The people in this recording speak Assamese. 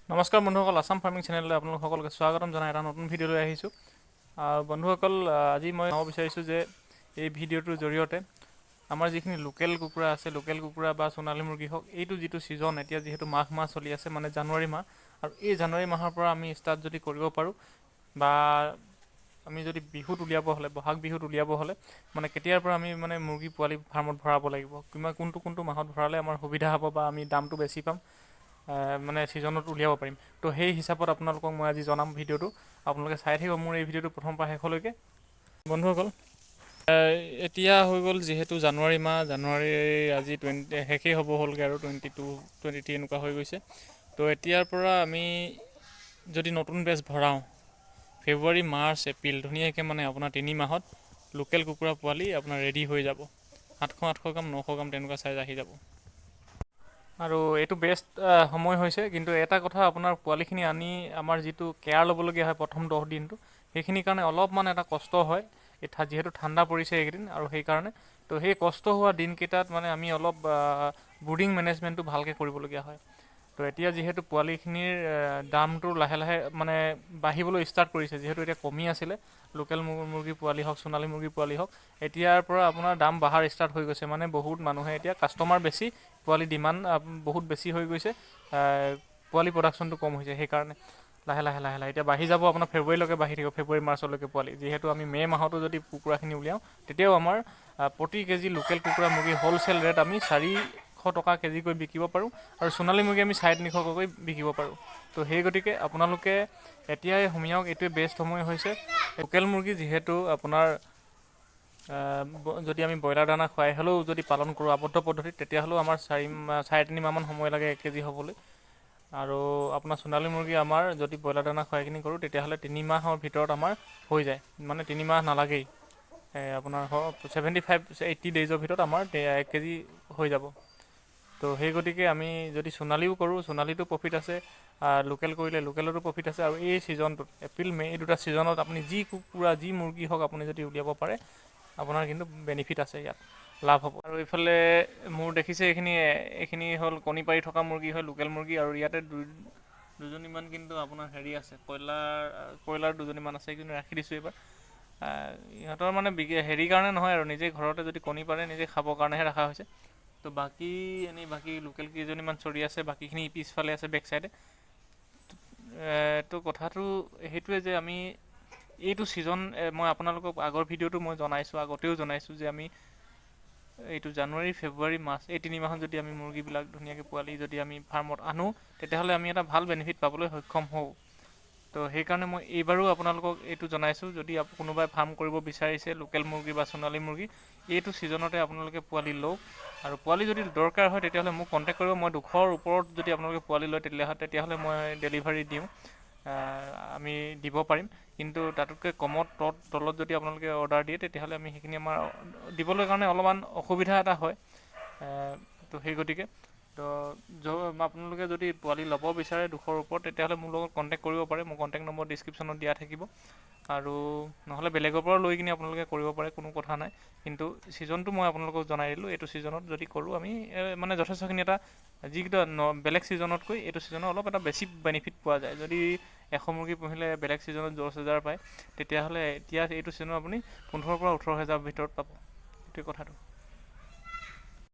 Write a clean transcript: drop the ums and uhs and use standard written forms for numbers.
নমস্কাৰ বন্ধুসকল, আসাম ফাৰ্মিং চেনেললৈ আপোনালোক সকলোকে স্বাগতম জনাই এটা নতুন ভিডিঅ' লৈ আহিছোঁ। বন্ধুসকল, আজি মই ক'ব বিচাৰিছোঁ যে এই ভিডিঅ'টোৰ জৰিয়তে আমাৰ যিখিনি লোকেল কুকুৰা আছে, লোকেল কুকুৰা বা সোণালী মুৰ্গী হওক, এইটো যিটো ছিজন এতিয়া যিহেতু মাঘ মাহ চলি আছে, মানে জানুৱাৰী মাহ, আৰু এই জানুৱাৰী মাহৰ পৰা আমি ষ্টাৰ্ট যদি কৰিব পাৰোঁ বা আমি যদি বিহুত উলিয়াব হ'লে, বহাগ বিহুত উলিয়াব হ'লে মানে কেতিয়াৰ পৰা আমি মানে মুৰ্গী পোৱালি ফাৰ্মত ভৰাব লাগিব, কোনটো মাহত ভৰালে আমাৰ সুবিধা হ'ব বা আমি দামটো বেছি পাম, মানে ছিজনত উলিয়াব পাৰিম। তো সেই হিচাপত আপোনালোকক মই আজি জনাম ভিডিঅ'টো। আপোনালোকে চাই থাকিব মোৰ এই ভিডিঅ'টো প্ৰথমৰ পৰা শেষলৈকে। বন্ধুসকল, এতিয়া হৈ গ'ল যিহেতু জানুৱাৰী মাহ, জানুৱাৰী আজি শেষেই হ'ব হ'লগৈ আৰু 22, 23 এনেকুৱা হৈ গৈছে। তো এতিয়াৰ পৰা আমি যদি নতুন বেচ ভৰাওঁ, ফেব্ৰুৱাৰী, মাৰ্চ, এপ্ৰিল ধুনীয়াকৈ মানে আপোনাৰ 3 মাহত লোকেল কুকুৰা পোৱালি আপোনাৰ ৰেডি হৈ যাব। 700-800 গ্ৰাম, 900 গ্ৰাম তেনেকুৱা চাইজ আহি যাব। আৰু এইটো বেষ্ট সময় হৈছে, কিন্তু এটা কথা, আপোনাৰ পোৱালিখিনি আনি আমাৰ যিটো কেয়াৰ ল'বলগীয়া হয় প্ৰথম 10 দিনটো, সেইখিনিৰ কাৰণে অলপমান এটা কষ্ট হয়, যিহেতু ঠাণ্ডা পৰিছে এইকেইদিন, আৰু সেইকাৰণে তো সেই কষ্ট হোৱা দিনকেইটাত মানে আমি অলপ ব্ৰুডিং মেনেজমেণ্টটো ভালকৈ কৰিবলগীয়া হয়। তো এতিয়া যিহেতু পোৱালিখিনিৰ দামটো লাহে লাহে মানে বাঢ়িবলৈ ষ্টাৰ্ট কৰিছে, যিহেতু এতিয়া কমি আছিলে লোকেল মুৰ্গী পোৱালি হওক, সোণালী মুৰ্গী পোৱালি হওক, এতিয়াৰ পৰা আপোনাৰ দাম বাঢ়াৰ ষ্টাৰ্ট হৈ গৈছে। মানে বহুত মানুহে এতিয়া কাষ্টমাৰ বেছি, পোৱালি ডিমাণ্ড বহুত বেছি হৈ গৈছে, পোৱালি প্ৰডাকশ্যনটো কম হৈছে, সেইকাৰণে লাহে লাহে এতিয়া বাঢ়ি যাব। আপোনাৰ ফেব্ৰুৱাৰীলৈকে বাঢ়ি থাকিব, ফেব্ৰুৱাৰী মাৰ্চলৈকে পোৱালি। যিহেতু আমি মে' মাহতো যদি কুকুৰাখিনি উলিয়াওঁ, তেতিয়াও আমাৰ প্ৰতি কেজি লোকেল কুকুৰা মুৰ্গী হ'লচেল ৰেট আমি 400 টকা কেজিকৈ বিকিব পাৰোঁ, আৰু সোণালী মুৰ্গী আমি 350কৈ বিকিব পাৰোঁ। তো সেই গতিকে আপোনালোকে এতিয়াই সুমিয়াওক, এইটোৱে বেষ্ট সময় হৈছে। লোকেল মুৰ্গী যিহেতু আপোনাৰ যদি আমি ব্ৰইলাৰ দানা খুৱাই হ'লেও যদি পালন কৰোঁ আবদ্ধ পদ্ধতিত, তেতিয়াহ'লেও আমাৰ 4.5-3 মাহমান সময় লাগে 1 কেজি হ'বলৈ। আৰু আপোনাৰ সোণালী মুৰ্গী আমাৰ যদি ব্ৰইলাৰ দানা খুৱাইখিনি কৰোঁ, তেতিয়াহ'লে 3 মাহৰ ভিতৰত আমাৰ হৈ যায়, মানে 3 মাহ নালাগেই। আপোনাৰ 75-80 ডেইজৰ ভিতৰত আমাৰ 1 কেজি হৈ যাব। তো সেই গতিকে আমি যদি সোণালীও কৰোঁ, সোণালীটো প্ৰফিট আছে, লোকেল কৰিলে লোকেলতো প্ৰফিট আছে। আৰু এই ছিজনটোত এপ্ৰিল, মে' এই দুটা ছিজনত আপুনি যি কুকুৰা, যি মুৰ্গী হওক আপুনি যদি উলিয়াব পাৰে, আপোনাৰ কিন্তু বেনিফিট আছে, ইয়াত লাভ হ'ব। আৰু এইফালে মোৰ দেখিছে এইখিনি হ'ল কণী পাৰি থকা মুৰ্গী হয়, লোকেল মুৰ্গী। আৰু ইয়াতে দুজনীমান কিন্তু আপোনাৰ হেৰি আছে, কয়লাৰ 2জনীমান আছে, কিন্তু ৰাখি দিছোঁ এইবাৰ। ইহঁতৰ মানে হেৰিৰ কাৰণে নহয়, আৰু নিজে ঘৰতে যদি কণী পাৰে নিজে খাবৰ কাৰণেহে ৰখা হৈছে। তো বাকী লোকেল কেইজনীমান চৰি আছে, বাকীখিনি পিছফালে আছে, বেক চাইডে। তো কথাটো সেইটোৱে যে আমি এইটো ছিজন, মই আপোনালোকক আগৰ ভিডিঅ'টো মই আগতেও জনাইছোঁ যে আমি এইটো জানুৱাৰী, ফেব্ৰুৱাৰী, মাৰ্চ এই 3 মাহত যদি আমি মুৰ্গীবিলাক ধুনীয়াকৈ পোৱালি যদি আমি ফাৰ্মত আনো, তেতিয়াহ'লে আমি এটা ভাল বেনিফিট পাবলৈ সক্ষম হওঁ। তো সেইকাৰণে মই এইবাৰো আপোনালোকক এইটো জনাইছোঁ, যদি কোনোবাই ফাৰ্ম কৰিব বিচাৰিছে লোকেল মুৰ্গী বা সোণালী মুৰ্গী, এইটো ছিজনতে আপোনালোকে পোৱালি লওক। আৰু পোৱালি যদি দৰকাৰ হয়, তেতিয়াহ'লে মোক কণ্টেক্ট কৰিব। মই 200ৰ ওপৰত যদি আপোনালোকে পোৱালি লয়, তেতিয়াহ'লে মই ডেলিভাৰী দিওঁ, আমি দিব পাৰিম। কিন্তু তাতোতকৈ তলত যদি আপোনালোকে অৰ্ডাৰ দিয়ে, তেতিয়াহ'লে আমি সেইখিনি আমাৰ দিবলৈ কাৰণে অলপমান অসুবিধা এটা হয়। তো সেই গতিকে আপোনালোকে যদি পোৱালি ল'ব বিচাৰে 200ৰ ওপৰত, তেতিয়াহ'লে মোৰ লগত কণ্টেক্ট কৰিব পাৰে। মোৰ কণ্টেক্ট নম্বৰ ডিছক্ৰিপশ্যনত দিয়া থাকিব, আৰু নহ'লে বেলেগৰ পৰাও লৈ কিনি আপোনালোকে কৰিব পাৰে, কোনো কথা নাই। কিন্তু ছিজনটো মই আপোনালোকক জনাই দিলোঁ, এইটো ছিজনত যদি কৰোঁ আমি মানে যথেষ্টখিনি এটা যিকেইটা বেলেগ ছিজনতকৈ এইটো ছিজনত অলপ এটা বেছি বেনিফিট পোৱা যায়। যদি 100 মুৰ্গী পুহিলে বেলেগ ছিজনত 10,000 পায়, তেতিয়াহ'লে এতিয়া এইটো ছিজনত আপুনি 15,000 পৰা 18,000 ভিতৰত পাব। সেইটোৱে কথাটো।